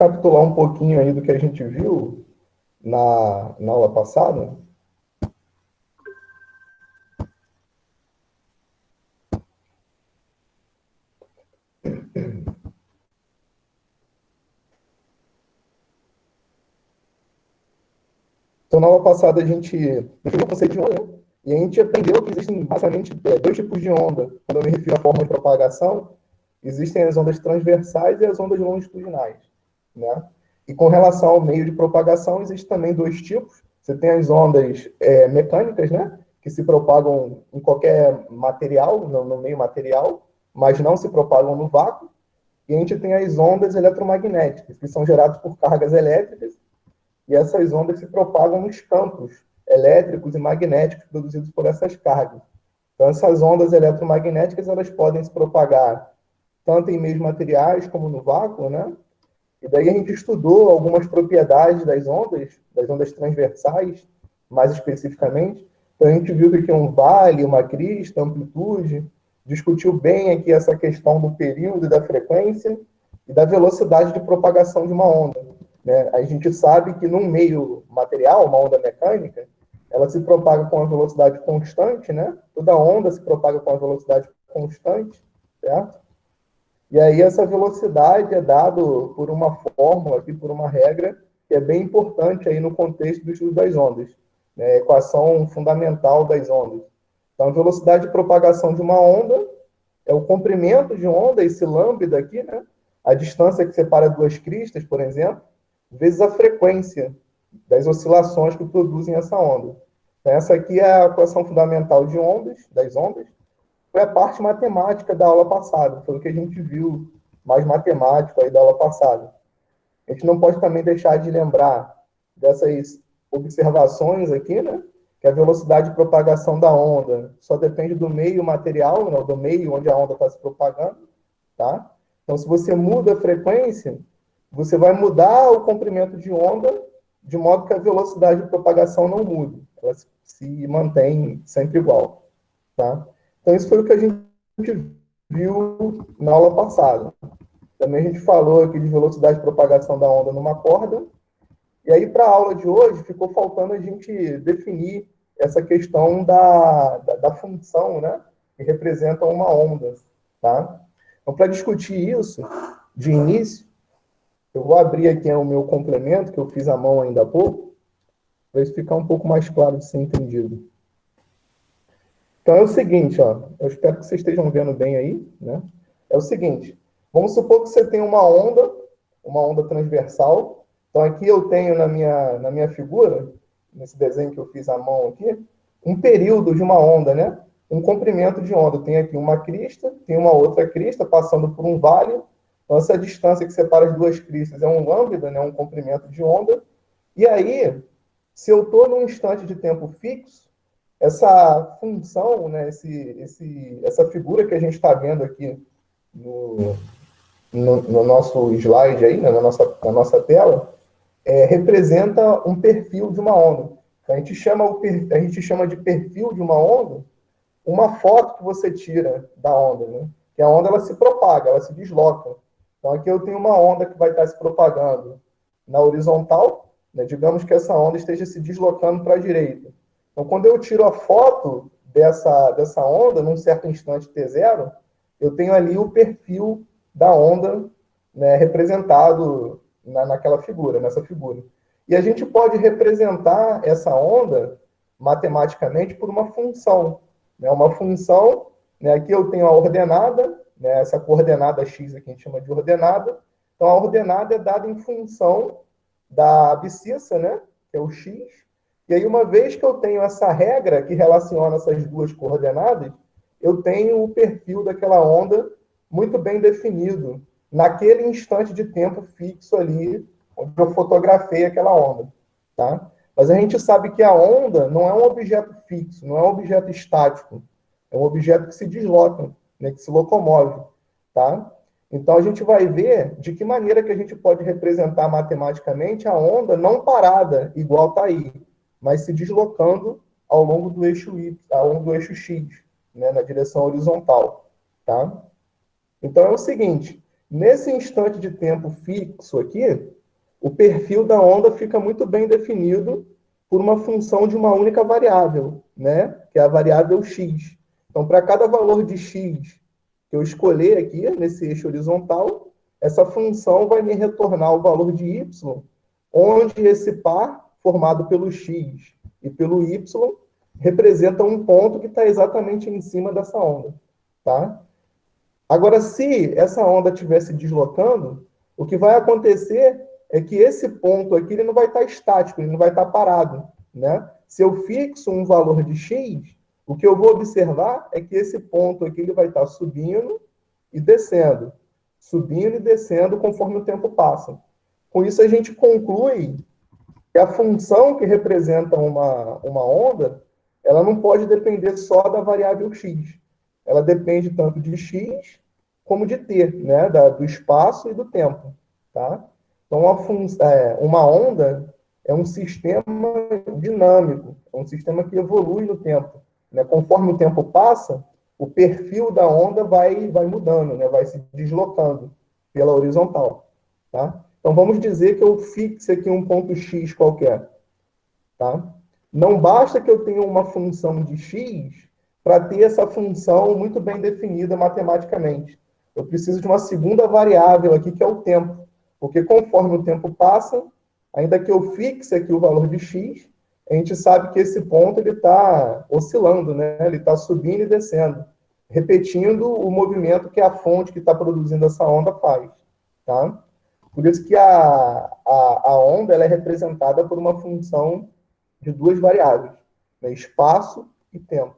Capitular um pouquinho aí do que a gente viu na aula passada. Então, na aula passada, a gente definiu o conceito de onda, né? E a gente aprendeu que existem basicamente dois tipos de onda. Quando eu me refiro à forma de propagação, existem as ondas transversais e as ondas longitudinais, né? E com relação ao meio de propagação, existem também dois tipos. Você tem as ondas mecânicas, né? Que se propagam em qualquer material, no meio material, mas não se propagam no vácuo. E a gente tem as ondas eletromagnéticas, que são geradas por cargas elétricas, e essas ondas se propagam nos campos elétricos e magnéticos produzidos por essas cargas. Então, essas ondas eletromagnéticas, elas podem se propagar tanto em meios materiais como no vácuo, né? E daí a gente estudou algumas propriedades das ondas transversais, mais especificamente. Então, a gente viu que aqui um vale, uma crista, amplitude, discutiu bem aqui essa questão do período e da frequência e da velocidade de propagação de uma onda, né? A gente sabe que num meio material, uma onda mecânica, ela se propaga com a velocidade constante, né? Toda onda se propaga com a velocidade constante, certo? E aí essa velocidade é dado por uma fórmula, aqui, por uma regra, que é bem importante aí no contexto do estudo das ondas, né? A equação fundamental das ondas. Então, a velocidade de propagação de uma onda é o comprimento de onda, esse lambda aqui, né? A distância que separa duas cristas, por exemplo, vezes a frequência das oscilações que produzem essa onda. Então, essa aqui é a equação fundamental de ondas, das ondas, foi a parte matemática da aula passada, foi o que a gente viu mais matemático aí da aula passada. A gente não pode também deixar de lembrar dessas observações aqui, né? Que a velocidade de propagação da onda só depende do meio material, né? Do meio onde a onda está se propagando, tá? Então, se você muda a frequência, você vai mudar o comprimento de onda de modo que a velocidade de propagação não mude. Ela se mantém sempre igual, tá? Então, isso foi o que a gente viu na aula passada. Também a gente falou aqui de velocidade de propagação da onda numa corda. E aí, para a aula de hoje, ficou faltando a gente definir essa questão da função, né, que representa uma onda. Tá? Então, para discutir isso, de início, eu vou abrir aqui o meu complemento, que eu fiz à mão ainda há pouco, para isso ficar um pouco mais claro de ser entendido. Então é o seguinte, ó, eu espero que vocês estejam vendo bem aí, né? É o seguinte, vamos supor que você tem uma onda transversal. Então aqui eu tenho na minha figura, nesse desenho que eu fiz à mão aqui, um período de uma onda, né? Um comprimento de onda. Tem aqui uma crista, tem uma outra crista passando por um vale. Então essa distância que separa as duas cristas é um lambda, né? Um comprimento de onda. E aí, se eu estou num instante de tempo fixo, essa função, né, essa figura que a gente está vendo aqui no nosso slide aí, né, na nossa tela, representa um perfil de uma onda. A gente chama de perfil de uma onda uma foto que você tira da onda, né? Que a onda ela se propaga, ela se desloca. Então aqui eu tenho uma onda que vai estar se propagando na horizontal, né? Digamos que essa onda esteja se deslocando para a direita. Então quando eu tiro a foto dessa onda, num certo instante t0, eu tenho ali o perfil da onda, né, representado naquela figura, nessa figura. E a gente pode representar essa onda matematicamente por uma função, né? Uma função, né? Aqui eu tenho a ordenada, né? Essa coordenada x aqui a gente chama de ordenada. Então a ordenada é dada em função da abscissa, né? Que é o x. E aí uma vez que eu tenho essa regra que relaciona essas duas coordenadas, eu tenho o perfil daquela onda muito bem definido naquele instante de tempo fixo ali onde eu fotografei aquela onda, tá? Mas a gente sabe que a onda não é um objeto fixo, não é um objeto estático. É um objeto que se desloca, né, que se locomove, tá? Então a gente vai ver de que maneira que a gente pode representar matematicamente a onda não parada, igual está aí, mas se deslocando ao longo do eixo Y, ao longo do eixo X, né, na direção horizontal, tá? Então é o seguinte, Nesse instante de tempo fixo aqui, o perfil da onda fica muito bem definido por uma função de uma única variável, né? Que é a variável x. Então, para cada valor de x que eu escolher aqui, nesse eixo horizontal, essa função vai me retornar o valor de y, onde esse par, formado pelo x e pelo y, representa um ponto que está exatamente em cima dessa onda, tá? Agora, se essa onda estiver se deslocando, o que vai acontecer é que esse ponto aqui ele não vai estar estático, ele não vai estar parado, né? Se eu fixo um valor de x, o que eu vou observar é que esse ponto aqui ele vai estar subindo e descendo conforme o tempo passa. Com isso, a gente conclui que a função que representa uma onda, ela não pode depender só da variável x. Ela depende tanto de x como de t, né? Do espaço e do tempo. Tá? Então, uma onda é um sistema dinâmico, é um sistema que evolui no tempo. Né? Conforme o tempo passa, o perfil da onda vai mudando, né? Vai se deslocando pela horizontal. Tá? Então, vamos dizer que eu fixe aqui um ponto x qualquer. Tá? Não basta que eu tenha uma função de x para ter essa função muito bem definida matematicamente. Eu preciso de uma segunda variável aqui, que é o tempo. Porque conforme o tempo passa, ainda que eu fixe aqui o valor de x, a gente sabe que esse ponto está oscilando, né? Ele está subindo e descendo, repetindo o movimento que a fonte que está produzindo essa onda faz. Tá? Por isso que a onda ela é representada por uma função de duas variáveis, né? Espaço e tempo.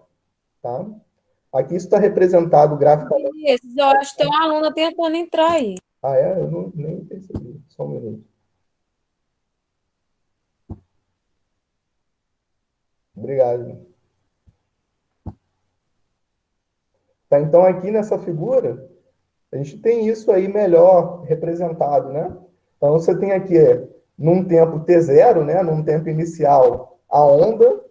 Tá? Aqui isso está representado graficamente. Eu acho que tem uma aluna tentando entrar aí. Ah, é? Eu não, nem percebi. Só um minuto. Obrigado. Tá, então, aqui nessa figura, a gente tem isso aí melhor representado, né? Então, você tem aqui, num tempo t0, né? Num tempo inicial, a onda,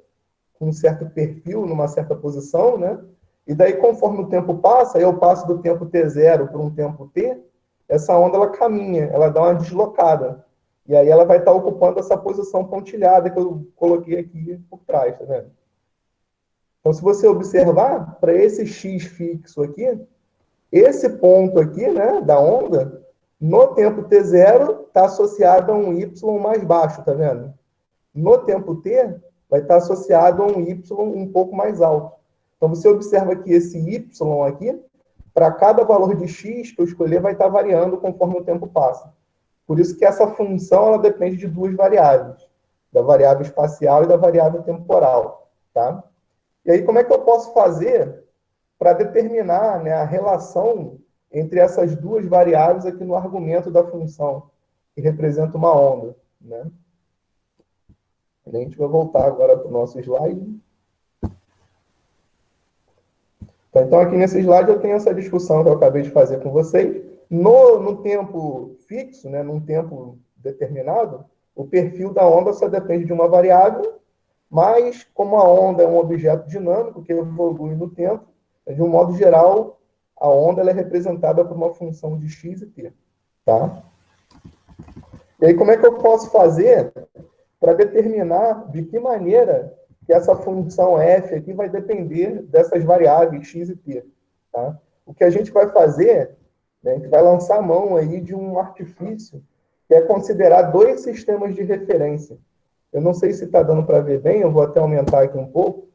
com um certo perfil, numa certa posição, né? E daí, conforme o tempo passa, eu passo do tempo t0 para um tempo t, essa onda ela caminha, ela dá uma deslocada. E aí ela vai estar ocupando essa posição pontilhada que eu coloquei aqui por trás, tá vendo? Então, se você observar, para esse x fixo aqui, esse ponto aqui, né, da onda, no tempo t0, está associado a um y mais baixo, tá vendo? No tempo t, vai estar associado a um y um pouco mais alto. Então, você observa que esse y aqui, para cada valor de x que eu escolher, vai estar variando conforme o tempo passa. Por isso que essa função ela depende de duas variáveis, da variável espacial e da variável temporal. Tá? E aí, como é que eu posso fazer para determinar, né, a relação entre essas duas variáveis aqui no argumento da função, que representa uma onda? Né? A gente vai voltar agora para o nosso slide. Então, aqui nesse slide eu tenho essa discussão que eu acabei de fazer com vocês. No tempo fixo, né, num tempo determinado, o perfil da onda só depende de uma variável, mas como a onda é um objeto dinâmico que evolui no tempo, de um modo geral, a onda ela é representada por uma função de x e t. Tá? E aí, como é que eu posso fazer para determinar de que maneira que essa função f aqui vai depender dessas variáveis x e t? Tá? O que a gente vai fazer, né, a gente vai lançar a mão aí de um artifício que é considerar dois sistemas de referência. Eu não sei se está dando para ver bem, eu vou até aumentar aqui um pouco.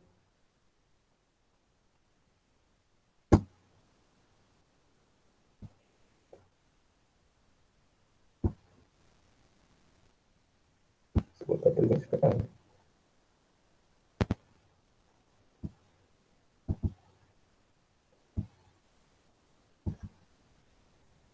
Vou botar para ficar.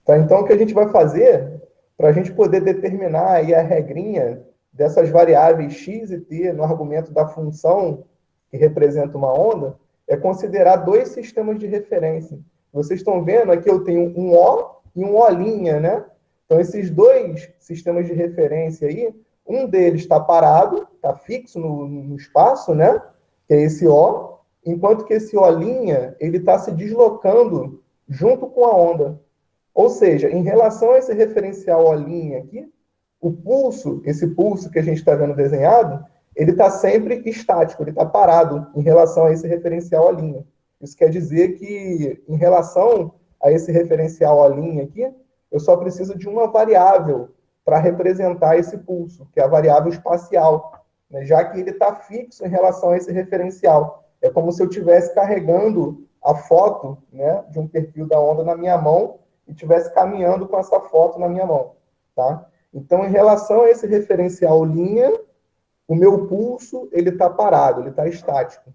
Tá, então, o que a gente vai fazer, para a gente poder determinar aí a regrinha dessas variáveis x e t no argumento da função que representa uma onda, é considerar dois sistemas de referência. Vocês estão vendo aqui, eu tenho um O e um O', né? Então, esses dois sistemas de referência aí, um deles está parado, está fixo no espaço, né? Que é esse O, enquanto que esse O', ele está se deslocando junto com a onda. Ou seja, em relação a esse referencial O' aqui, o pulso, esse pulso que a gente está vendo desenhado, ele está sempre estático, ele está parado em relação a esse referencial O'. Isso quer dizer que, em relação a esse referencial O' aqui, eu só preciso de uma variável para representar esse pulso, que é a variável espacial, né? Já que ele está fixo em relação a esse referencial. É como se eu estivesse carregando a foto, né, de um perfil da onda na minha mão e estivesse caminhando com essa foto na minha mão, tá? Então, em relação a esse referencial linha, o meu pulso ele está parado, ele está estático.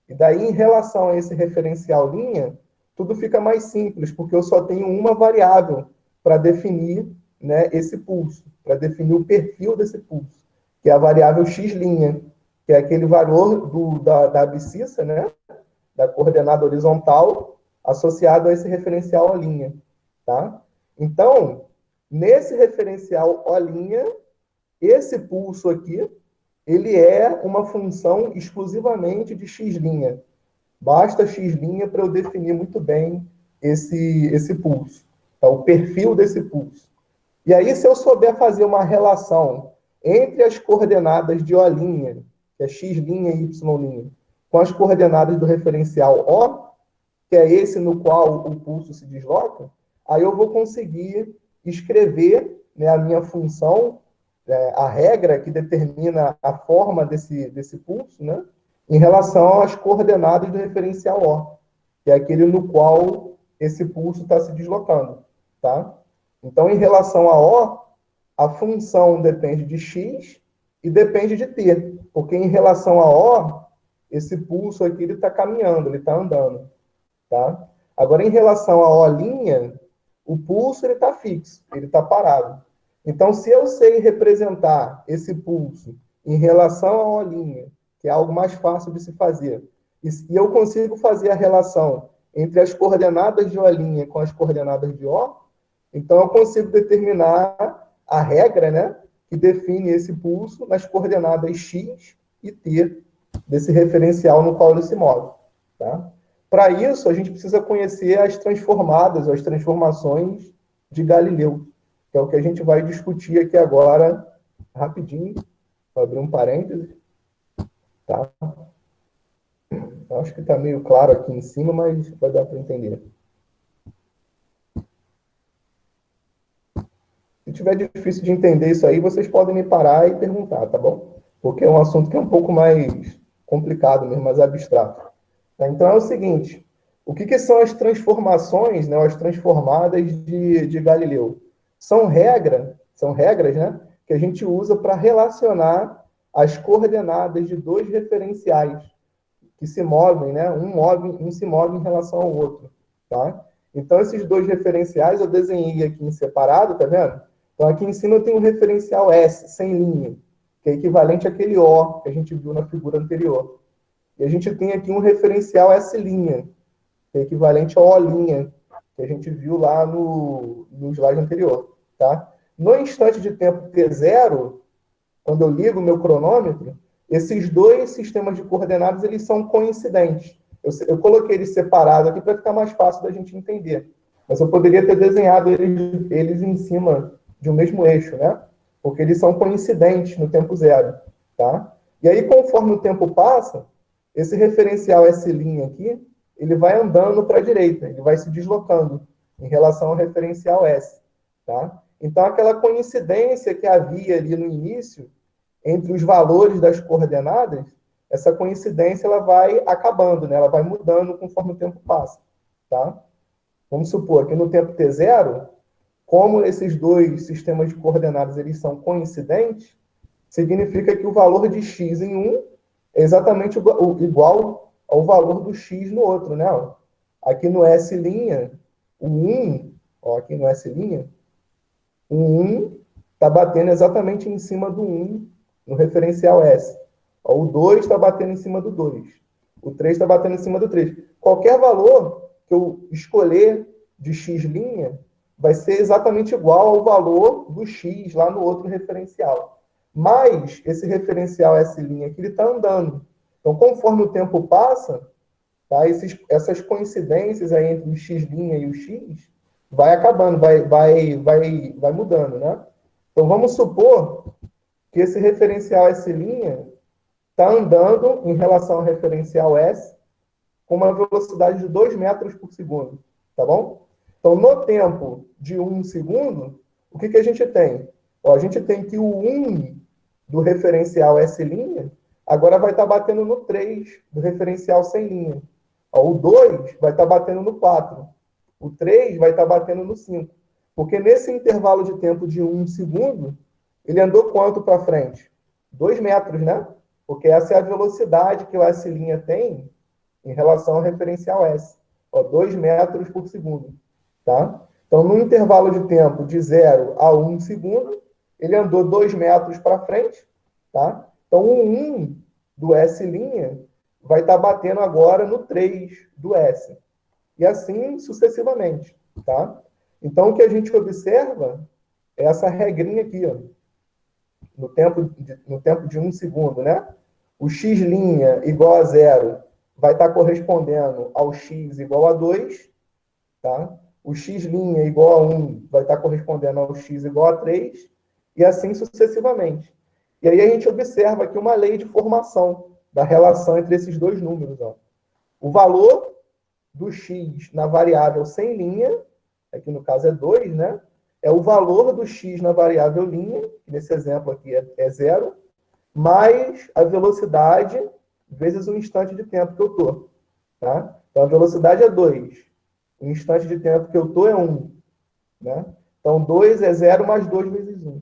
E daí, em relação a esse referencial linha, tudo fica mais simples, porque eu só tenho uma variável para definir, né, esse pulso, para definir o perfil desse pulso, que é a variável x', que é aquele valor da abscissa, né, da coordenada horizontal, associado a esse referencial O', tá? Então, nesse referencial O', esse pulso aqui, ele é uma função exclusivamente de x'. Basta x' para eu definir muito bem esse pulso, tá? O perfil desse pulso. E aí, se eu souber fazer uma relação entre as coordenadas de O', que é x' e y', com as coordenadas do referencial O, que é esse no qual o pulso se desloca, aí eu vou conseguir escrever, né, a minha função, a regra que determina a forma desse pulso, né, em relação às coordenadas do referencial O, que é aquele no qual esse pulso está se deslocando, tá? Então, em relação a O, a função depende de x e depende de t, porque em relação a O, esse pulso aqui ele está caminhando, ele está andando, tá? Agora, em relação a O', o pulso ele está fixo, ele está parado. Então, se eu sei representar esse pulso em relação a O', que é algo mais fácil de se fazer, e eu consigo fazer a relação entre as coordenadas de O' com as coordenadas de O, então eu consigo determinar a regra, né, que define esse pulso nas coordenadas x e t desse referencial no qual ele se move, tá? Para isso, a gente precisa conhecer as transformadas, ou as transformações de Galileu, que é o que a gente vai discutir aqui agora, rapidinho. Vou abrir um parênteses. Tá? Acho que está meio claro aqui em cima, mas vai dar para entender. Se tiver difícil de entender isso aí, vocês podem me parar e perguntar, tá bom? Porque é um assunto que é um pouco mais complicado mesmo, mais abstrato. Então é o seguinte, o que são as transformações, né, as transformadas de Galileu? São regras, né, que a gente usa para relacionar as coordenadas de dois referenciais que se movem, né, um se move em relação ao outro, tá? Então esses dois referenciais eu desenhei aqui em separado, tá vendo? Então aqui em cima eu tenho um referencial S, sem linha, que é equivalente àquele O que a gente viu na figura anterior. E a gente tem aqui um referencial S', que é equivalente ao O', que a gente viu lá no slide anterior, tá? No instante de tempo t0, quando eu ligo o meu cronômetro, esses dois sistemas de coordenadas, eles são coincidentes. Eu coloquei eles separados aqui para ficar mais fácil da gente entender. Mas eu poderia ter desenhado eles em cima de um mesmo eixo, né? Porque eles são coincidentes no tempo zero, tá? E aí, conforme o tempo passa, esse referencial S' aqui, ele vai andando para a direita, ele vai se deslocando em relação ao referencial S, tá? Então, aquela coincidência que havia ali no início, entre os valores das coordenadas, essa coincidência ela vai acabando, né? Ela vai mudando conforme o tempo passa, tá? Vamos supor que no tempo t0, como esses dois sistemas de coordenadas eles são coincidentes, significa que o valor de x em um é exatamente igual ao valor do x no outro, né? Aqui no S', o 1, ó, aqui no S', o 1 está batendo exatamente em cima do 1 no referencial S. Ó, o 2 está batendo em cima do 2. O 3 está batendo em cima do 3. Qualquer valor que eu escolher de x' vai ser exatamente igual ao valor do x lá no outro referencial. Mas esse referencial S' aqui, ele está andando. Então, conforme o tempo passa, tá, essas coincidências aí entre o x' e o x, vai acabando, vai mudando, né? Então, vamos supor que esse referencial S' está andando em relação ao referencial S com uma velocidade de 2 metros por segundo, tá bom? Então, no tempo de 1 segundo, o que a gente tem? Ó, a gente tem que o 1 do referencial S' agora vai estar batendo no 3 do referencial sem'. Ó, o 2 vai estar batendo no 4. O 3 vai estar batendo no 5. Porque nesse intervalo de tempo de 1 segundo, ele andou quanto para frente? 2 metros, né? Porque essa é a velocidade que o S' tem em relação ao referencial S. Ó, 2 metros por segundo. Tá? Então, no intervalo de tempo de 0 a 1 segundo, ele andou 2 metros para frente. Tá? Então, o 1 do S' vai estar batendo agora no 3 do S. E assim sucessivamente. Tá? Então, o que a gente observa é essa regrinha aqui, ó, no tempo de 1 segundo, né? O x' igual a 0 vai estar correspondendo ao x igual a 2, tá? O x' igual a 1 vai estar correspondendo ao x igual a 3, e assim sucessivamente. E aí a gente observa aqui uma lei de formação da relação entre esses dois números. Ó. O valor do x na variável sem linha, aqui no caso é 2, né? É o valor do x na variável linha, que nesse exemplo aqui é 0, mais a velocidade vezes o instante de tempo que eu estou. Tá? Então, a velocidade é 2. O instante de tempo que eu estou é 1. Né? Então, 2 é 0 mais 2 vezes 1.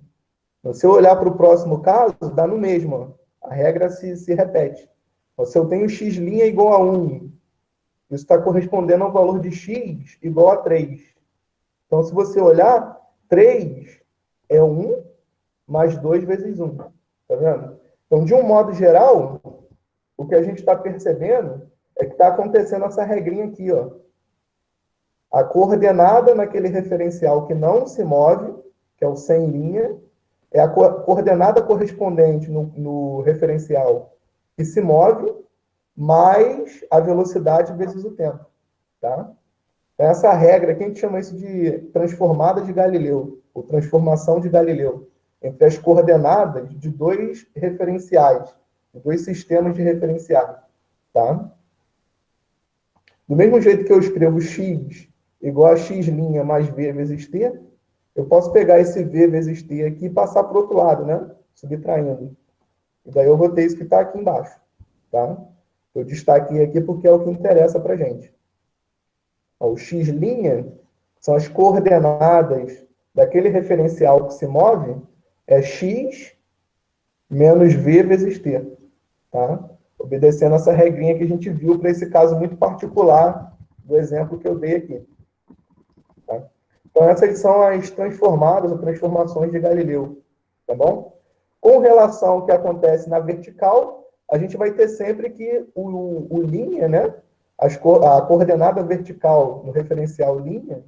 Então, se eu olhar para o próximo caso, dá no mesmo. Ó. A regra se repete. Então, se eu tenho x' igual a 1, isso está correspondendo ao valor de x igual a 3. Então, se você olhar, 3 é 1 mais 2 vezes 1. Tá vendo? Então, de um modo geral, o que a gente está percebendo é que está acontecendo essa regrinha aqui, ó. A coordenada naquele referencial que não se move, que é o sem', é a coordenada correspondente no referencial que se move, mais a velocidade vezes o tempo. Tá? Então, essa regra aqui, a gente chama isso de transformada de Galileu, ou transformação de Galileu, entre as coordenadas de dois referenciais, de dois sistemas de referenciais. Tá? Do mesmo jeito que eu escrevo x igual a x' mais v vezes t, eu posso pegar esse v vezes t aqui e passar para o outro lado, né? Subtraindo. E daí eu vou ter isso que está aqui embaixo. Tá? Eu destaquei aqui porque é o que interessa para a gente. O x' são as coordenadas daquele referencial que se move, é x menos v vezes t. Tá? Obedecendo essa regrinha que a gente viu para esse caso muito particular do exemplo que eu dei aqui. Tá? Então, essas são as transformadas ou transformações de Galileu. Tá bom? Com relação ao que acontece na vertical, a gente vai ter sempre que o linha, né? A coordenada vertical no referencial linha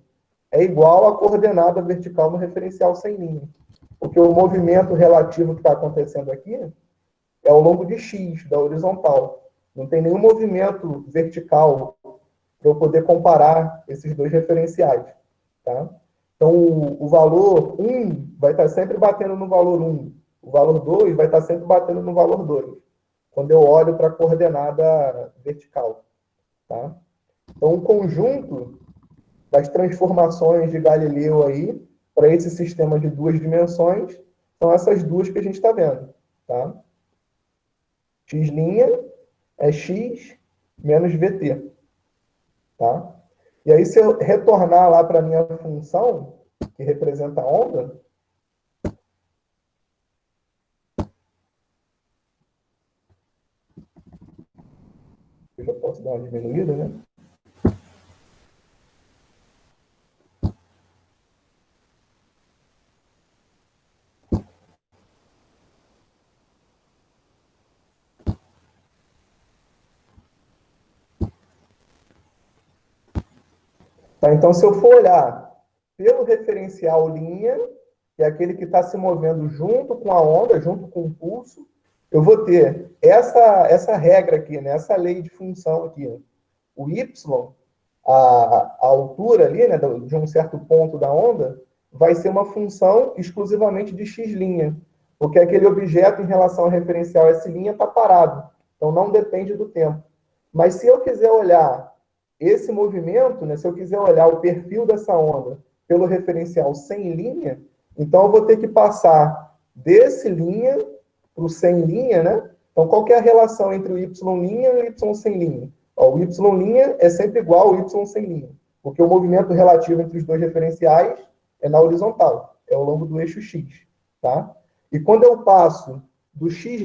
é igual à coordenada vertical no referencial sem linha. Porque o movimento relativo que está acontecendo aqui é ao longo de x, da horizontal. Não tem nenhum movimento vertical para eu poder comparar esses dois referenciais. Tá? Então, o valor 1 vai estar sempre batendo no valor 1. O valor 2 vai estar sempre batendo no valor 2. Quando eu olho para a coordenada vertical. Tá? Então, o conjunto das transformações de Galileu aí, para esse sistema de duas dimensões, são essas duas que a gente está vendo. Tá? X' é x menos vt. Tá? E aí, se eu retornar lá para a minha função, que representa a onda, eu já posso dar uma diminuída, né? Tá, então, se eu for olhar pelo referencial linha, que é aquele que está se movendo junto com a onda, junto com o pulso, eu vou ter essa regra aqui, né? Essa lei de função aqui. O y, a altura ali, né, de um certo ponto da onda, vai ser uma função exclusivamente de x', porque aquele objeto em relação ao referencial S' está parado, então não depende do tempo. Mas se eu quiser olhar esse movimento, né, se eu quiser olhar o perfil dessa onda pelo referencial sem linha, então eu vou ter que passar desse linha para o sem linha, né? Então, qual que é a relação entre o y' e o y sem linha? Ó, o y' é sempre igual ao y sem linha, porque o movimento relativo entre os dois referenciais é na horizontal, é ao longo do eixo x, tá? E quando eu passo do x'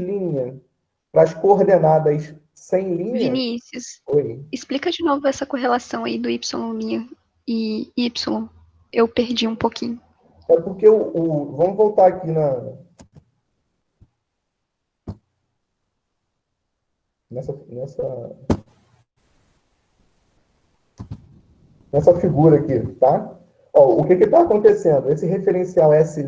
para as coordenadas sem linha... Vinícius, Oi. explica de novo essa correlação aí do y' e y. Eu perdi um pouquinho. É porque vamos voltar aqui nessa figura aqui, tá? Ó, o que está acontecendo? Esse referencial S',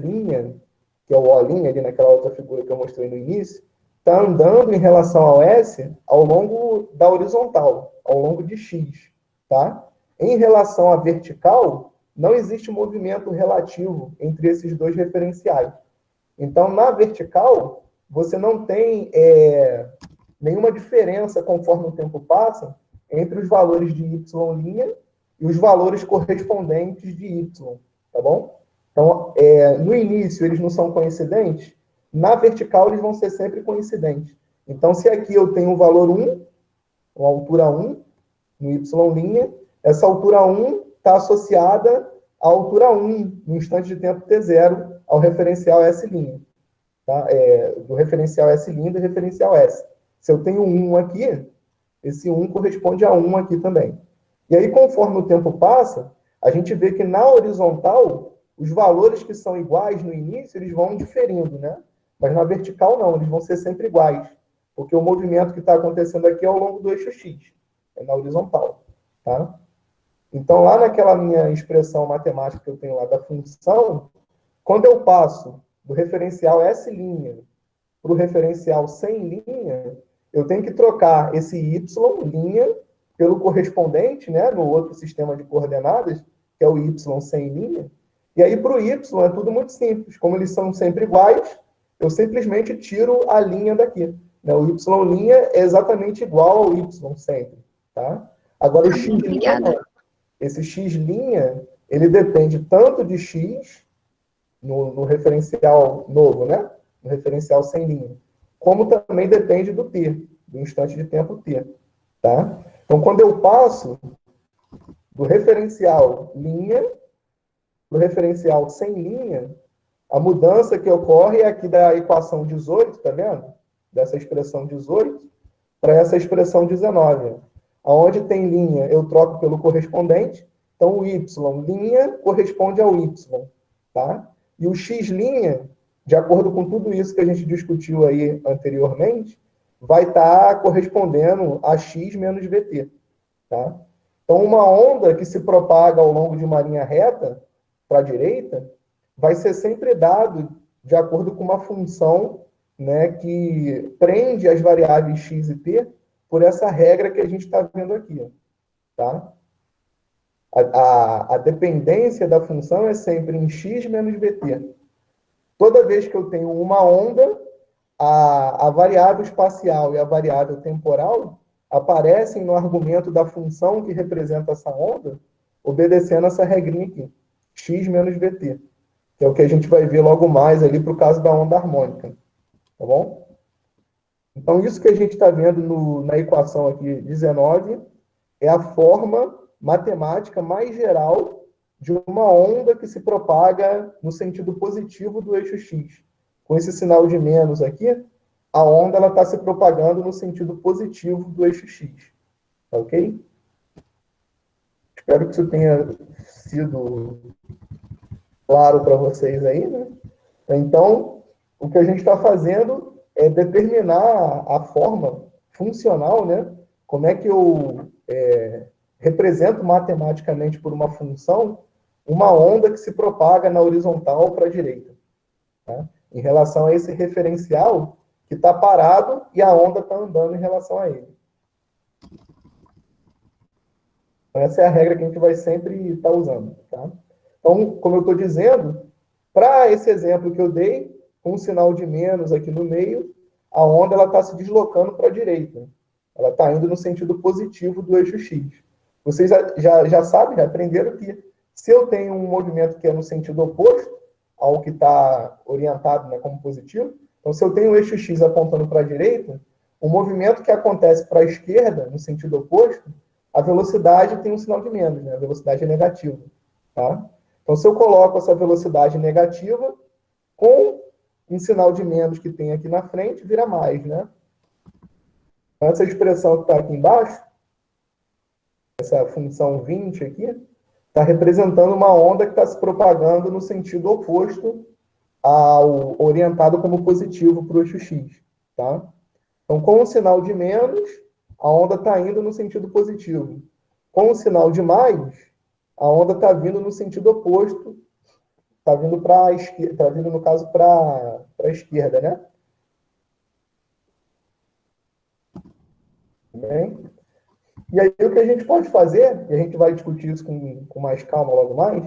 que é o O' ali naquela outra figura que eu mostrei no início, está andando em relação ao S ao longo da horizontal, ao longo de X, tá? Em relação à vertical, não existe movimento relativo entre esses dois referenciais. Então, na vertical, você não tem nenhuma diferença conforme o tempo passa entre os valores de y' e os valores correspondentes de y, tá bom? Então, no início eles não são coincidentes, na vertical eles vão ser sempre coincidentes. Então, se aqui eu tenho um valor 1, uma altura 1, no y', essa altura 1 está associada à altura 1, no instante de tempo t0, ao referencial S', tá? Do referencial S' e referencial S. Se eu tenho 1 aqui, esse 1 corresponde a 1 aqui também. E aí, conforme o tempo passa, a gente vê que na horizontal, os valores que são iguais no início, eles vão diferindo, né? Mas na vertical, não, eles vão ser sempre iguais. Porque o movimento que está acontecendo aqui é ao longo do eixo X, é na horizontal, tá? Então, lá naquela minha expressão matemática que eu tenho lá da função, quando eu passo do referencial S' para o referencial sem linha, eu tenho que trocar esse y' pelo correspondente, né, no outro sistema de coordenadas, que é o y sem linha. E aí, para o y, é tudo muito simples. Como eles são sempre iguais, eu simplesmente tiro a linha daqui. Né? O y' é exatamente igual ao y sempre. Tá? Agora, o x', esse x', ele depende tanto de x, no referencial novo, né? No referencial sem linha, como também depende do t, do instante de tempo t. Tá? Então, quando eu passo do referencial linha para o referencial sem linha, a mudança que ocorre é aqui da equação 18, tá vendo? Dessa expressão 18 para essa expressão 19. Aonde tem linha, eu troco pelo correspondente. Então, o y' corresponde ao y, tá? E o x', de acordo com tudo isso que a gente discutiu aí anteriormente, vai estar correspondendo a x menos vt, tá? Então, uma onda que se propaga ao longo de uma linha reta para a direita vai ser sempre dado de acordo com uma função, né, que prende as variáveis x e t por essa regra que a gente está vendo aqui, tá? A dependência da função é sempre em x menos vt. Toda vez que eu tenho uma onda, a variável espacial e a variável temporal aparecem no argumento da função que representa essa onda, obedecendo essa regrinha aqui, x menos vt, que é o que a gente vai ver logo mais ali para o caso da onda harmônica, tá bom? Então, isso que a gente está vendo na equação aqui 19 é a forma matemática mais geral de uma onda que se propaga no sentido positivo do eixo x. Com esse sinal de menos aqui, a onda está se propagando no sentido positivo do eixo x. Tá ok? Espero que isso tenha sido claro para vocês aí, né? Então, o que a gente está fazendo é determinar a forma funcional, né? Como é que eu represento matematicamente por uma função uma onda que se propaga na horizontal para a direita, tá? Em relação a esse referencial que está parado e a onda está andando em relação a ele. Essa é a regra que a gente vai sempre estar usando. Tá? Então, como eu estou dizendo, para esse exemplo que eu dei, com um sinal de menos aqui no meio, a onda está se deslocando para a direita. Ela está indo no sentido positivo do eixo X. Vocês já sabem, já aprenderam que se eu tenho um movimento que é no sentido oposto ao que está orientado, né, como positivo, então se eu tenho o eixo X apontando para a direita, o movimento que acontece para a esquerda, no sentido oposto, a velocidade tem um sinal de menos, né? A velocidade é negativa. Tá? Então, se eu coloco essa velocidade negativa, com um sinal de menos que tem aqui na frente, vira mais, né? Então, essa expressão que está aqui embaixo, essa função 20 aqui, está representando uma onda que está se propagando no sentido oposto ao orientado como positivo para o eixo X. Tá? Então, com o sinal de menos, a onda está indo no sentido positivo. Com o sinal de mais, a onda está vindo no sentido oposto, está vindo para a esquerda, está vindo, no caso, para a esquerda, né? Bem? E aí o que a gente pode fazer, e a gente vai discutir isso com mais calma logo mais,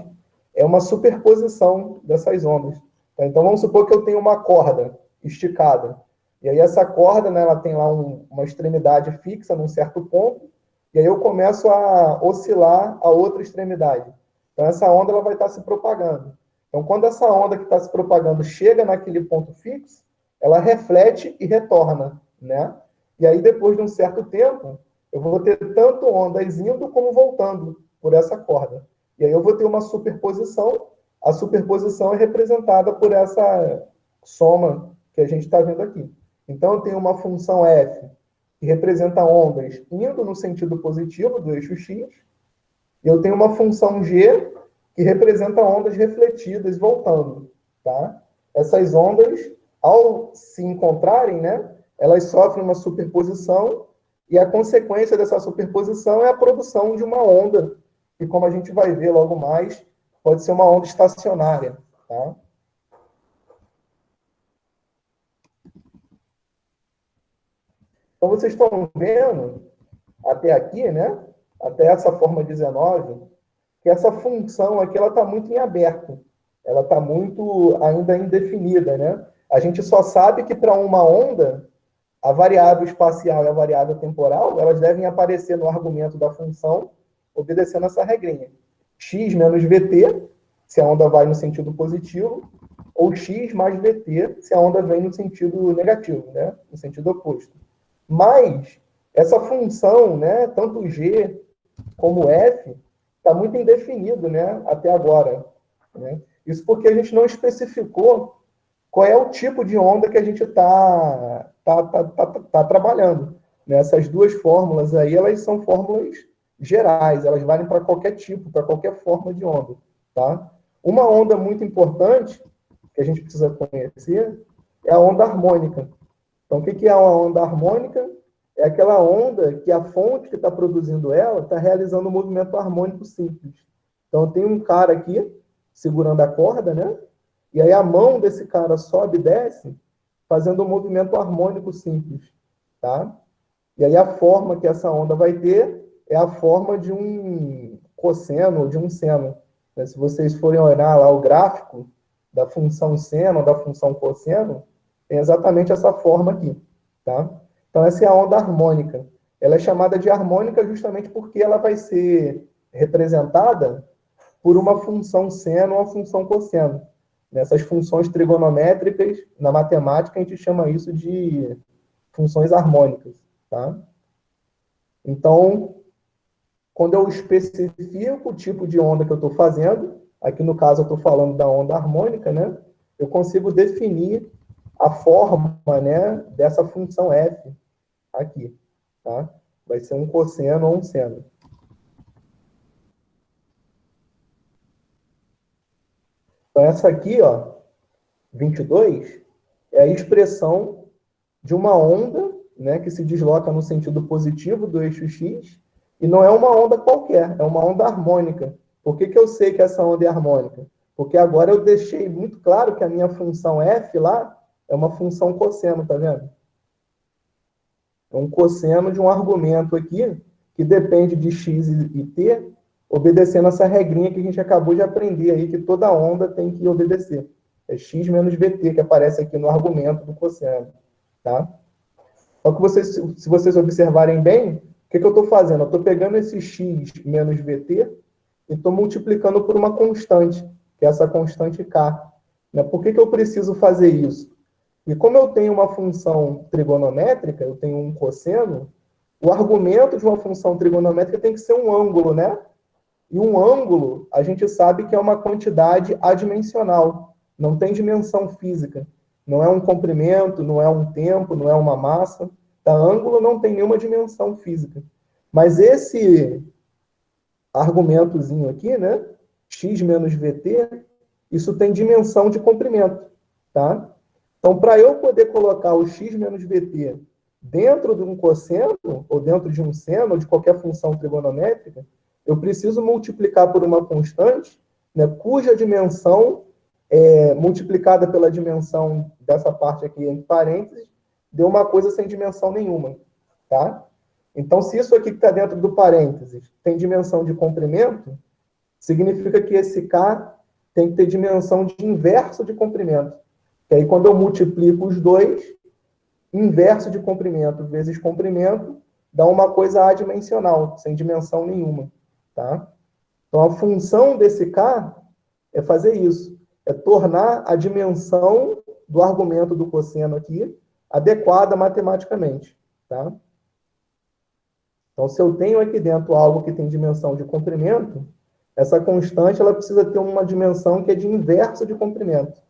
é uma superposição dessas ondas. Tá? Então vamos supor que eu tenho uma corda esticada. E aí essa corda, né, ela tem lá uma extremidade fixa num certo ponto, e aí eu começo a oscilar a outra extremidade. Então essa onda ela vai estar se propagando. Então quando essa onda que está se propagando chega naquele ponto fixo, ela reflete e retorna, né? E aí depois de um certo tempo, eu vou ter tanto ondas indo como voltando por essa corda. E aí eu vou ter uma superposição. A superposição é representada por essa soma que a gente está vendo aqui. Então, eu tenho uma função f que representa ondas indo no sentido positivo do eixo x. E eu tenho uma função g que representa ondas refletidas voltando. Tá? Essas ondas, ao se encontrarem, né, elas sofrem uma superposição. E a consequência dessa superposição é a produção de uma onda, que, como a gente vai ver logo mais, pode ser uma onda estacionária. Tá? Então, vocês estão vendo, até aqui, né? Até essa forma 19, que essa função aqui está muito em aberto. Ela está muito ainda indefinida. Né? A gente só sabe que para uma onda, a variável espacial e a variável temporal, elas devem aparecer no argumento da função, obedecendo essa regrinha. X menos VT, se a onda vai no sentido positivo, ou X mais VT, se a onda vem no sentido negativo, né? No sentido oposto. Mas, essa função, né, tanto G como F, está muito indefinido, né, até agora. Né? Isso porque a gente não especificou qual é o tipo de onda que a gente está trabalhando. Né? Essas duas fórmulas aí, elas são fórmulas gerais, elas valem para qualquer tipo, para qualquer forma de onda. Tá? Uma onda muito importante, que a gente precisa conhecer, é a onda harmônica. Então, o que é uma onda harmônica? É aquela onda que a fonte que está produzindo ela está realizando um movimento harmônico simples. Então, tem um cara aqui segurando a corda, né? E aí a mão desse cara sobe e desce, fazendo um movimento harmônico simples, tá? E aí a forma que essa onda vai ter é a forma de um cosseno ou de um seno. Né? Se vocês forem olhar lá o gráfico da função seno ou da função cosseno, tem exatamente essa forma aqui, tá? Então essa é a onda harmônica. Ela é chamada de harmônica justamente porque ela vai ser representada por uma função seno ou uma função cosseno. Nessas funções trigonométricas, na matemática, a gente chama isso de funções harmônicas. Tá? Então, quando eu especifico o tipo de onda que eu estou fazendo, aqui no caso eu estou falando da onda harmônica, né? Eu consigo definir a forma, né, dessa função f aqui. Tá? Vai ser um cosseno ou um seno. Então, essa aqui, ó, 22, é a expressão de uma onda, né, que se desloca no sentido positivo do eixo x, e não é uma onda qualquer, é uma onda harmônica. Por que eu sei que essa onda é harmônica? Porque agora eu deixei muito claro que a minha função f lá é uma função cosseno, tá vendo? É um cosseno de um argumento aqui, que depende de x e t, obedecendo essa regrinha que a gente acabou de aprender aí, que toda onda tem que obedecer. É x menos vt, que aparece aqui no argumento do cosseno. Tá? Só que se vocês observarem bem, o que eu estou fazendo? Eu estou pegando esse x menos vt e estou multiplicando por uma constante, que é essa constante k. Né? Por que eu preciso fazer isso? E como eu tenho uma função trigonométrica, eu tenho um cosseno, o argumento de uma função trigonométrica tem que ser um ângulo, né? E um ângulo, a gente sabe que é uma quantidade adimensional, não tem dimensão física. Não é um comprimento, não é um tempo, não é uma massa. Tá? Ângulo não tem nenhuma dimensão física. Mas esse argumentozinho aqui, né? X menos VT, isso tem dimensão de comprimento. Tá? Então, para eu poder colocar o x menos VT dentro de um cosseno, ou dentro de um seno, ou de qualquer função trigonométrica, eu preciso multiplicar por uma constante, né, cuja dimensão, multiplicada pela dimensão dessa parte aqui entre parênteses, deu uma coisa sem dimensão nenhuma. Tá? Então, se isso aqui que está dentro do parênteses tem dimensão de comprimento, significa que esse K tem que ter dimensão de inverso de comprimento. E aí, quando eu multiplico os dois, inverso de comprimento vezes comprimento, dá uma coisa adimensional, sem dimensão nenhuma. Tá? Então, a função desse K é fazer isso. É tornar a dimensão do argumento do cosseno aqui adequada matematicamente. Tá? Então, se eu tenho aqui dentro algo que tem dimensão de comprimento, essa constante ela precisa ter uma dimensão que é de inverso de comprimento.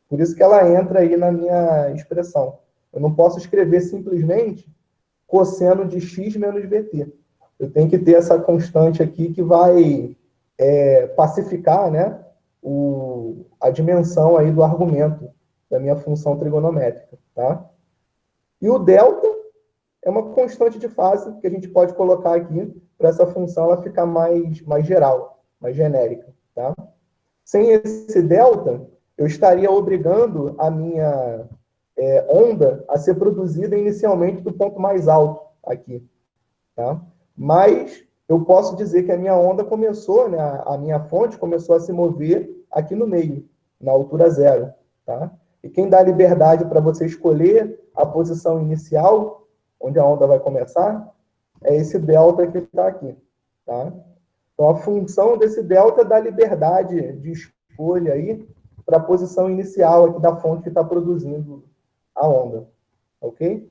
Por isso que ela entra aí na minha expressão. Eu não posso escrever simplesmente cosseno de x menos vt. Eu tenho que ter essa constante aqui que vai pacificar, né, a dimensão aí do argumento da minha função trigonométrica. Tá? E o delta é uma constante de fase que a gente pode colocar aqui para essa função ela ficar mais geral, mais genérica. Tá? Sem esse delta, eu estaria obrigando a minha onda a ser produzida inicialmente do ponto mais alto aqui. Tá? Mas eu posso dizer que a minha onda começou, né, a minha fonte começou a se mover aqui no meio, na altura zero. Tá? E quem dá liberdade para você escolher a posição inicial, onde a onda vai começar, é esse delta que está aqui. Tá? Então, a função desse delta dá liberdade de escolha aí para a posição inicial aqui da fonte que está produzindo a onda. Ok?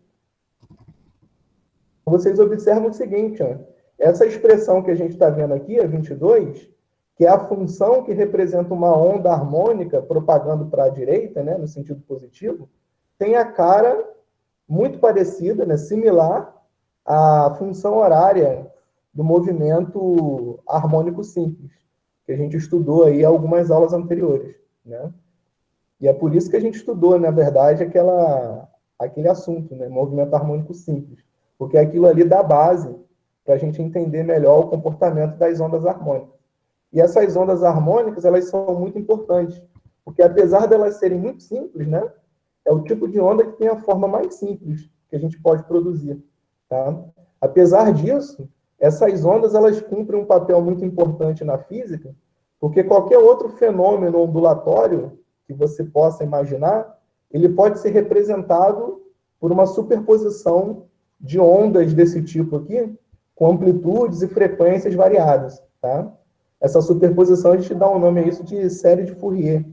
Vocês observam o seguinte, ó, essa expressão que a gente está vendo aqui, a 22, que é a função que representa uma onda harmônica propagando para a direita, né, no sentido positivo, tem a cara muito parecida, né, similar à função horária do movimento harmônico simples, que a gente estudou aí algumas aulas anteriores. Né? E é por isso que a gente estudou, na verdade, aquele assunto, né, movimento harmônico simples, porque aquilo ali dá base para a gente entender melhor o comportamento das ondas harmônicas. E essas ondas harmônicas, elas são muito importantes, porque apesar delas serem muito simples, né, é o tipo de onda que tem a forma mais simples que a gente pode produzir. Tá? Apesar disso, essas ondas elas cumprem um papel muito importante na física, porque qualquer outro fenômeno ondulatório que você possa imaginar, ele pode ser representado por uma superposição de ondas desse tipo aqui, com amplitudes e frequências variadas. Tá? Essa superposição, a gente dá um nome a isso de série de Fourier.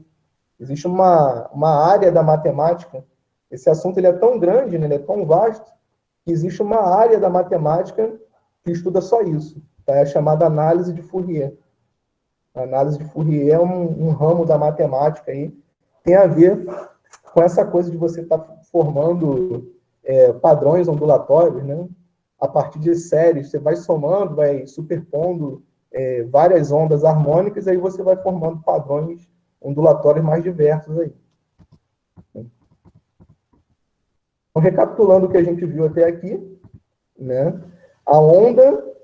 Existe uma área da matemática, esse assunto ele é tão grande, né, ele é tão vasto, que existe uma área da matemática que estuda só isso. Tá? É chamada análise de Fourier. A análise de Fourier é um ramo da matemática aí, tem a ver com essa coisa de você estar formando padrões ondulatórios, né? A partir de séries, você vai somando, vai superpondo várias ondas harmônicas, e aí você vai formando padrões ondulatórios mais diversos aí. Então, recapitulando o que a gente viu até aqui, né? A onda,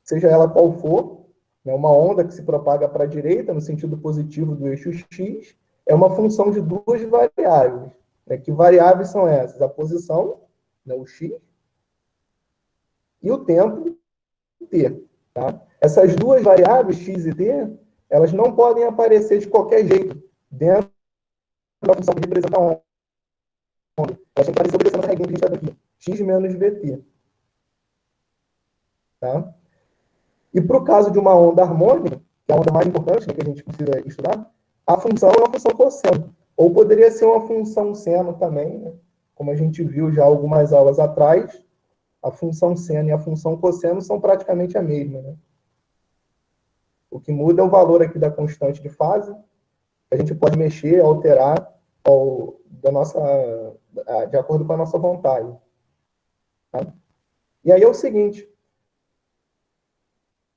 seja ela qual for, né, uma onda que se propaga para a direita, no sentido positivo do eixo x, é uma função de duas variáveis. Né? Que variáveis são essas? A posição, né, o x, e o tempo, t. Tá? Essas duas variáveis, x e t, elas não podem aparecer de qualquer jeito dentro da função que representa a onda. Elas têm que aparecer obedecendo essa regra que a gente está aqui, x menos vt. Tá? E para o caso de uma onda harmônica, que é a onda mais importante, né, que a gente precisa estudar, a função é uma função cosseno. Ou poderia ser uma função seno também, né? Como a gente viu já algumas aulas atrás, a função seno e a função cosseno são praticamente a mesma. Né? O que muda é o valor aqui da constante de fase, que a gente pode mexer, alterar de acordo com a nossa vontade. Tá? E aí é o seguinte,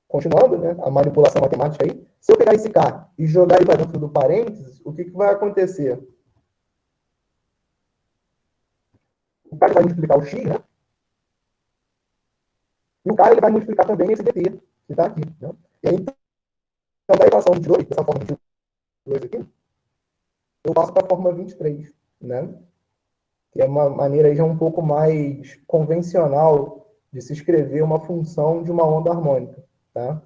continuando, né, a manipulação matemática aí, se eu pegar esse K e jogar ele para dentro do parênteses, o que vai acontecer? O K vai multiplicar o X, né? E o K ele vai multiplicar também esse DT, que está aqui. Né? E aí, então, da equação 22, dessa forma 22 aqui, eu passo para a forma 23, né? Que é uma maneira já um pouco mais convencional de se escrever uma função de uma onda harmônica. Tá?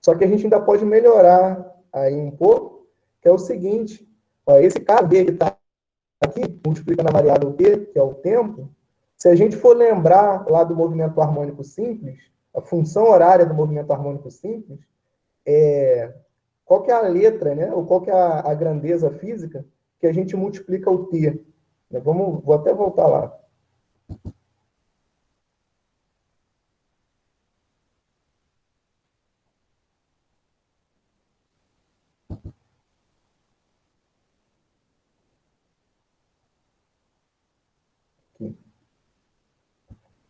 Só que a gente ainda pode melhorar aí um pouco, que é o seguinte, ó, esse KB que está aqui, multiplicando a variável t, que é o tempo, se a gente for lembrar lá do movimento harmônico simples, a função horária do movimento harmônico simples, qual que é a letra, né? Ou qual que é a grandeza física que a gente multiplica o t? Vou até voltar lá. Aqui.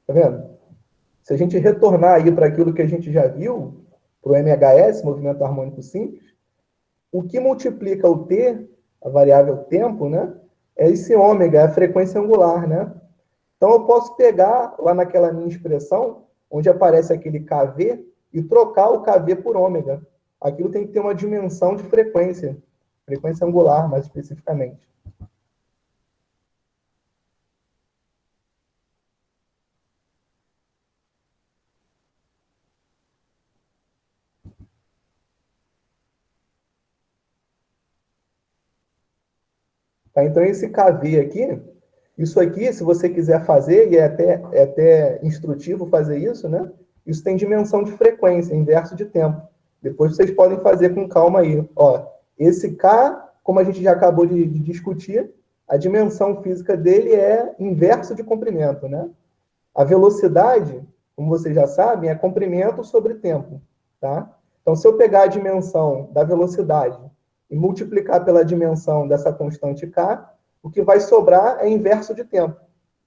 Tá vendo? Se a gente retornar aí para aquilo que a gente já viu, para o MHS, movimento harmônico simples, o que multiplica o t, a variável tempo, né? É esse ômega, é a frequência angular, né? Então, eu posso pegar lá naquela minha expressão, onde aparece aquele kV, e trocar o kV por ômega. Aquilo tem que ter uma dimensão de frequência angular, mais especificamente. Tá? Então, esse kV aqui, isso aqui, se você quiser fazer, e é até instrutivo fazer isso, né? Isso tem dimensão de frequência, inverso de tempo. Depois vocês podem fazer com calma aí. Ó, esse K, como a gente já acabou de discutir, a dimensão física dele é inverso de comprimento, né? A velocidade, como vocês já sabem, é comprimento sobre tempo, tá? Então, se eu pegar a dimensão da velocidade e multiplicar pela dimensão dessa constante K, o que vai sobrar é inverso de tempo.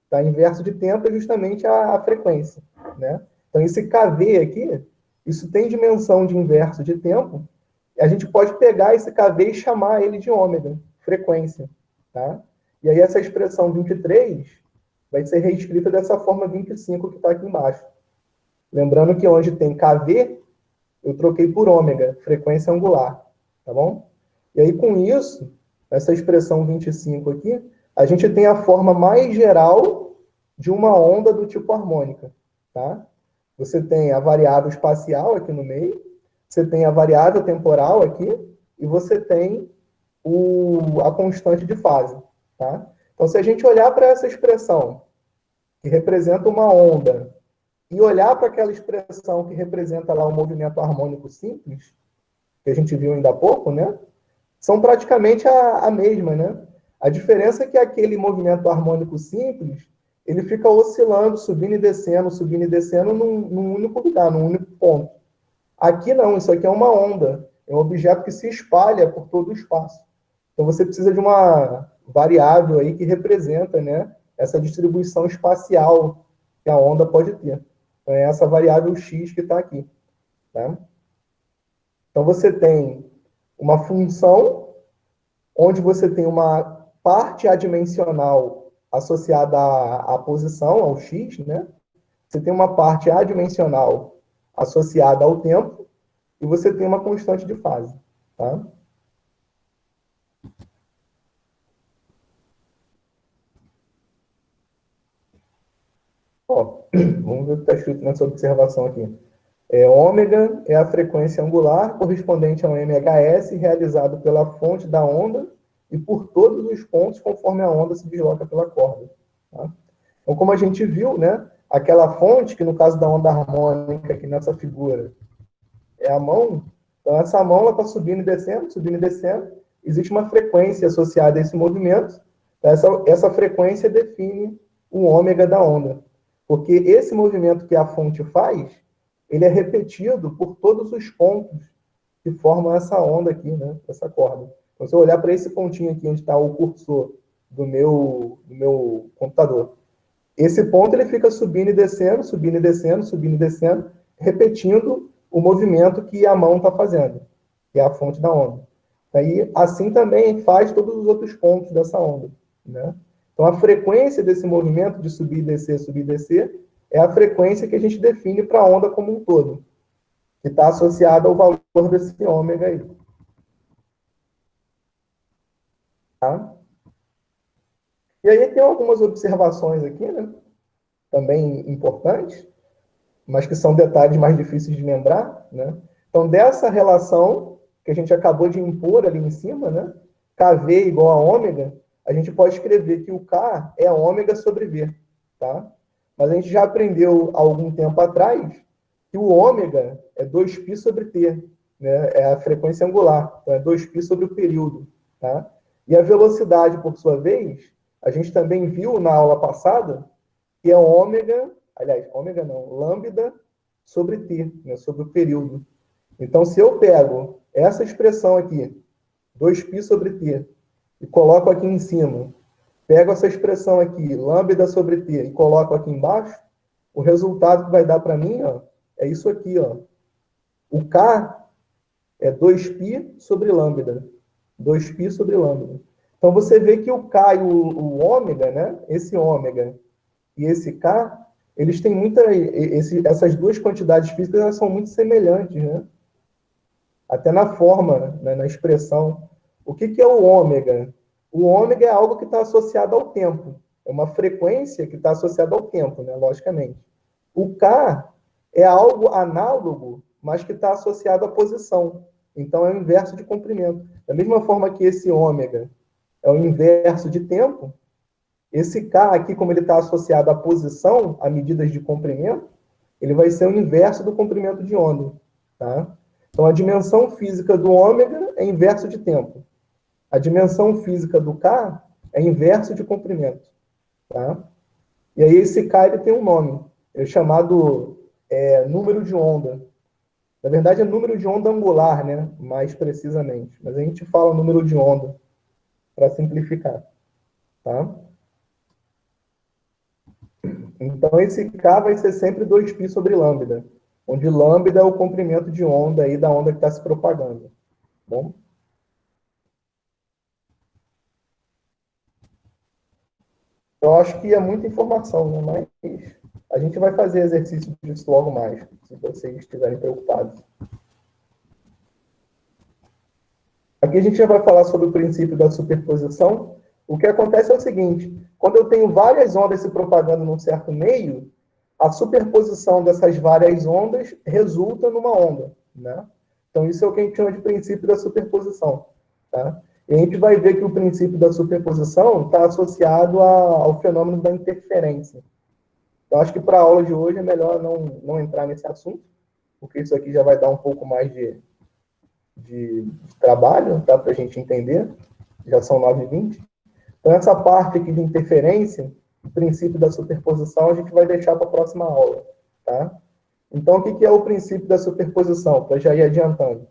Tá? Inverso de tempo é justamente a frequência, né? Então, esse kV aqui, isso tem dimensão de inverso de tempo, a gente pode pegar esse kV e chamar ele de ômega, frequência, tá? E aí essa expressão 23 vai ser reescrita dessa forma 25 que está aqui embaixo. Lembrando que onde tem kV, eu troquei por ômega, frequência angular, tá bom? E aí com isso, essa expressão 25 aqui, a gente tem a forma mais geral de uma onda do tipo harmônica, tá? Você tem a variável espacial aqui no meio, você tem a variável temporal aqui, e você tem a constante de fase, tá? Então, se a gente olhar para essa expressão, que representa uma onda, e olhar para aquela expressão que representa lá o movimento harmônico simples, que a gente viu ainda há pouco, né? São praticamente a mesma, né? A diferença é que aquele movimento harmônico simples, ele fica oscilando, subindo e descendo num único lugar, num único ponto. Aqui não, isso aqui é uma onda, é um objeto que se espalha por todo o espaço. Então você precisa de uma variável aí que representa, né, essa distribuição espacial que a onda pode ter. Então é essa variável x que está aqui. Tá? Então você tem uma função onde você tem uma parte adimensional associada à posição, ao x, né? Você tem uma parte adimensional associada ao tempo e você tem uma constante de fase, tá? Ó, vamos ver o que está escrito nessa observação aqui. Ômega é a frequência angular correspondente ao MHS realizado pela fonte da onda e por todos os pontos conforme a onda se desloca pela corda. Tá? Então, como a gente viu, né, aquela fonte, que no caso da onda harmônica, aqui nessa figura, é a mão, então essa mão está subindo e descendo, existe uma frequência associada a esse movimento, tá? Essa frequência define o ômega da onda, porque esse movimento que a fonte faz, ele é repetido por todos os pontos que formam essa onda aqui, né, essa corda. Então, se eu olhar para esse pontinho aqui, onde está o cursor do meu computador, esse ponto ele fica subindo e descendo, subindo e descendo, subindo e descendo, repetindo o movimento que a mão está fazendo, que é a fonte da onda. Aí, assim também faz todos os outros pontos dessa onda, né? Então, a frequência desse movimento de subir e descer, é a frequência que a gente define para a onda como um todo, que está associada ao valor desse ômega aí. Tá? E aí tem algumas observações aqui, né? Também importantes, mas que são detalhes mais difíceis de lembrar, né? Então, dessa relação que a gente acabou de impor ali em cima, né? KV igual a ômega, a gente pode escrever que o K é ômega sobre V, tá? Mas a gente já aprendeu há algum tempo atrás que o ômega é 2π sobre T, né? É a frequência angular, então é 2π sobre o período, tá? E a velocidade, por sua vez, a gente também viu na aula passada que é ômega, aliás, ômega não, lambda sobre T, né? Sobre o período. Então, se eu pego essa expressão aqui, 2π sobre T, e coloco aqui em cima, pego essa expressão aqui, lambda sobre T, e coloco aqui embaixo, o resultado que vai dar para mim, ó, é isso aqui, ó. O K é 2π sobre lambda. 2π sobre lambda. Então, você vê que o K e o ômega, né? Esse ômega e esse K, eles têm essas duas quantidades físicas, elas são muito semelhantes, né? Até na forma, né, na expressão. O que é o ômega? O ômega é algo que está associado ao tempo. É uma frequência que está associada ao tempo, né, logicamente. O K é algo análogo, mas que está associado à posição. Então, é o inverso de comprimento. Da mesma forma que esse ômega é o inverso de tempo, esse K aqui, como ele está associado à posição, a medidas de comprimento, ele vai ser o inverso do comprimento de onda. Tá? Então, a dimensão física do ômega é inverso de tempo. A dimensão física do K é inverso de comprimento. Tá? E aí, esse K ele tem um nome, é chamado número de onda. Na verdade, é número de onda angular, né? Mais precisamente. Mas a gente fala número de onda, para simplificar. Tá? Então, esse K vai ser sempre 2π sobre lambda, onde lambda é o comprimento de onda aí da onda que está se propagando. Bom? Eu acho que é muita informação, né? Mas a gente vai fazer exercício disso logo mais, se vocês estiverem preocupados. Aqui a gente já vai falar sobre o princípio da superposição. O que acontece é o seguinte, quando eu tenho várias ondas se propagando num certo meio, a superposição dessas várias ondas resulta numa onda, né? Então, isso é o que a gente chama de princípio da superposição, tá? E a gente vai ver que o princípio da superposição está associado ao fenômeno da interferência. Então, acho que para a aula de hoje é melhor não entrar nesse assunto, porque isso aqui já vai dar um pouco mais de trabalho, tá? Para a gente entender. Já são 9h20. Então, essa parte aqui de interferência, o princípio da superposição, a gente vai deixar para a próxima aula, tá? Então, o que é o princípio da superposição? Para já ir adiantando.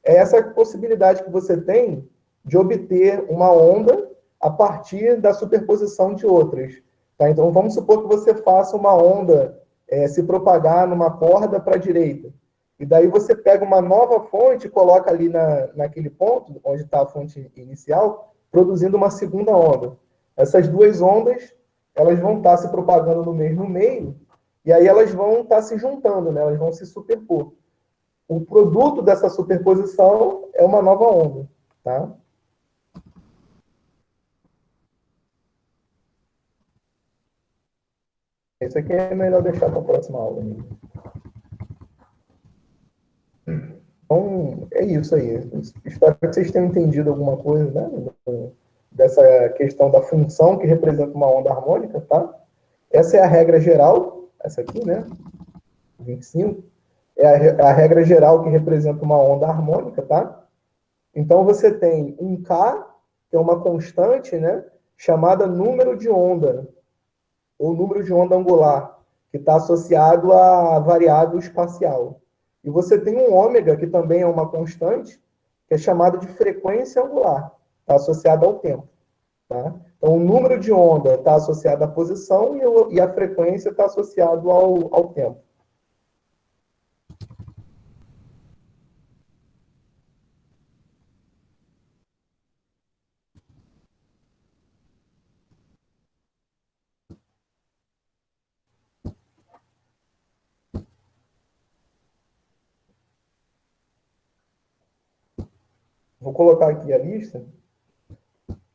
É essa possibilidade que você tem de obter uma onda a partir da superposição de outras. Tá? Então, vamos supor que você faça uma onda se propagar numa corda para a direita. E daí você pega uma nova fonte e coloca ali naquele ponto, onde está a fonte inicial, produzindo uma segunda onda. Essas duas ondas, elas vão estar se propagando no mesmo meio, e aí elas vão estar se juntando, né? Elas vão se superpor. O produto dessa superposição é uma nova onda, tá? Isso aqui é melhor deixar para a próxima aula. isso aí. Espero que vocês tenham entendido alguma coisa, né? Dessa questão da função que representa uma onda harmônica, tá? Essa é a regra geral, essa aqui, né? 25. É a regra geral que representa uma onda harmônica, tá? Então, você tem um K, que é uma constante, né? Chamada número de onda, ou número de onda angular, que está associado à variável espacial. E você tem um ômega, que também é uma constante, que é chamado de frequência angular, está associado ao tempo. Tá? Então, o número de onda está associado à posição e a frequência está associado ao tempo. Vou colocar aqui a lista.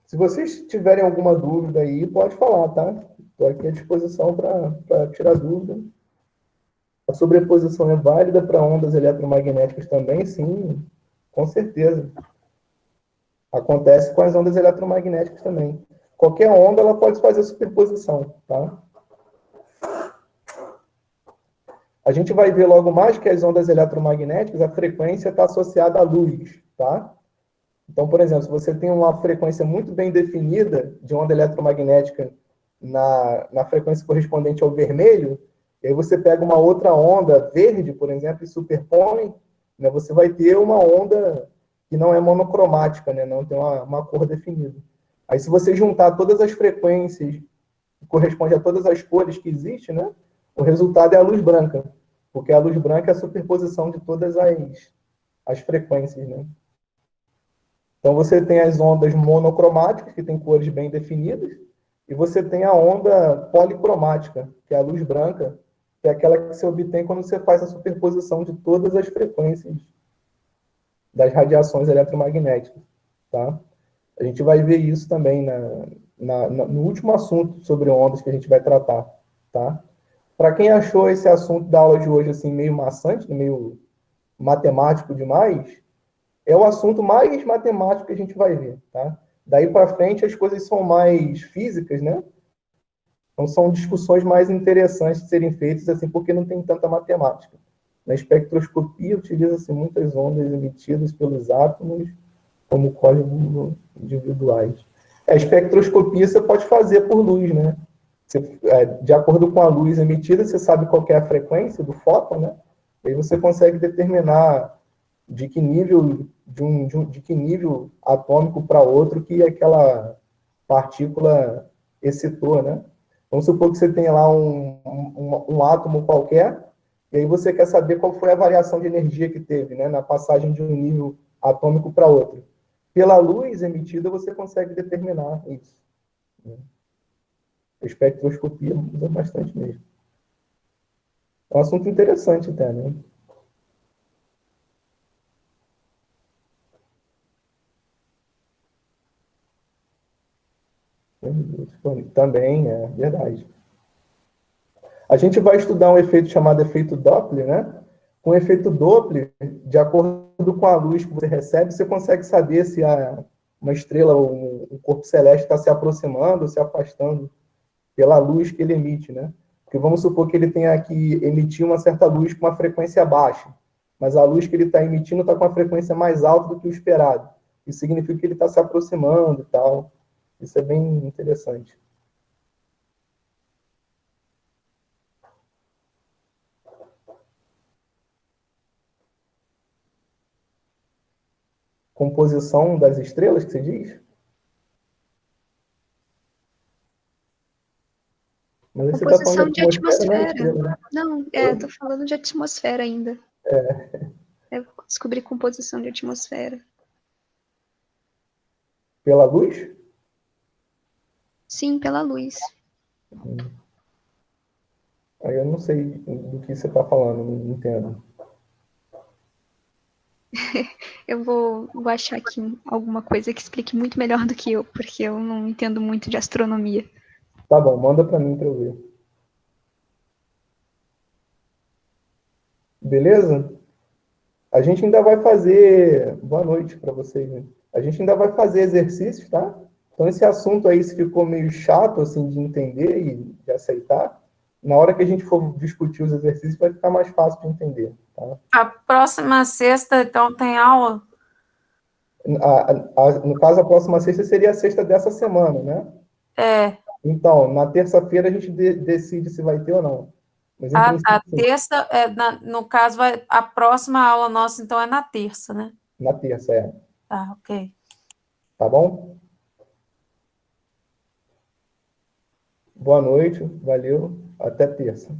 Se vocês tiverem alguma dúvida aí, pode falar, tá? Estou aqui à disposição para tirar dúvida. A sobreposição é válida para ondas eletromagnéticas também? Sim, com certeza. Acontece com as ondas eletromagnéticas também. Qualquer onda ela pode fazer superposição, tá? A gente vai ver logo mais que as ondas eletromagnéticas, a frequência está associada à luz, tá? Então, por exemplo, se você tem uma frequência muito bem definida de onda eletromagnética na frequência correspondente ao vermelho, e aí você pega uma outra onda verde, por exemplo, e superpõe, né, você vai ter uma onda que não é monocromática, né, não tem uma cor definida. Aí, se você juntar todas as frequências que correspondem a todas as cores que existem, né, o resultado é a luz branca, porque a luz branca é a superposição de todas as frequências, né? Então, você tem as ondas monocromáticas, que têm cores bem definidas, e você tem a onda policromática, que é a luz branca, que é aquela que se obtém quando você faz a superposição de todas as frequências das radiações eletromagnéticas. Tá? A gente vai ver isso também no último assunto sobre ondas que a gente vai tratar. Tá? Para quem achou esse assunto da aula de hoje assim, meio maçante, meio matemático demais, é o assunto mais matemático que a gente vai ver, tá? Daí para frente as coisas são mais físicas, né? Então são discussões mais interessantes de serem feitas, assim, porque não tem tanta matemática. Na espectroscopia utiliza-se muitas ondas emitidas pelos átomos como códigos individuais. A espectroscopia você pode fazer por luz, né? De acordo com a luz emitida, você sabe qual é a frequência do fóton, né? E aí você consegue determinar de que nível de que nível atômico para outro que aquela partícula excitou, né? Vamos supor que você tem lá um átomo qualquer, e aí você quer saber qual foi a variação de energia que teve, né, na passagem de um nível atômico para outro. Pela luz emitida, você consegue determinar isso. Né? A espectroscopia usa bastante mesmo. É um assunto interessante até, né? Também é verdade. A gente vai estudar um efeito chamado efeito Doppler, né? Com o efeito Doppler, de acordo com a luz que você recebe, você consegue saber se uma estrela ou um corpo celeste está se aproximando ou se afastando pela luz que ele emite, né? Porque vamos supor que ele tenha que emitir uma certa luz com uma frequência baixa, mas a luz que ele está emitindo está com uma frequência mais alta do que o esperado. Isso significa que ele está se aproximando e tal. Isso é bem interessante. Composição das estrelas, que você diz? Mas aí você está falando Composição de de atmosfera, não é atmosfera. estrela, né? Não, tô falando de atmosfera ainda. É descobrir composição de atmosfera. Pela luz? Sim, pela luz. Aí eu não sei do que você está falando, não entendo. Eu vou achar aqui alguma coisa que explique muito melhor do que eu, porque eu não entendo muito de astronomia. Tá bom, manda para mim para eu ver. Beleza? A gente ainda vai fazer. Boa noite para vocês, né? A gente ainda vai fazer exercícios, tá? Então, esse assunto aí, se ficou meio chato, assim, de entender e de aceitar, na hora que a gente for discutir os exercícios, vai ficar mais fácil de entender, tá? A próxima sexta, então, tem aula? No caso, a próxima sexta seria a sexta dessa semana, né? É. Então, na terça-feira a gente decide se vai ter ou não. Mas, em princípio, A terça, no caso, a próxima aula nossa, então, é na terça, né? na terça, é. Tá, ok. Tá bom? Boa noite, valeu, até terça.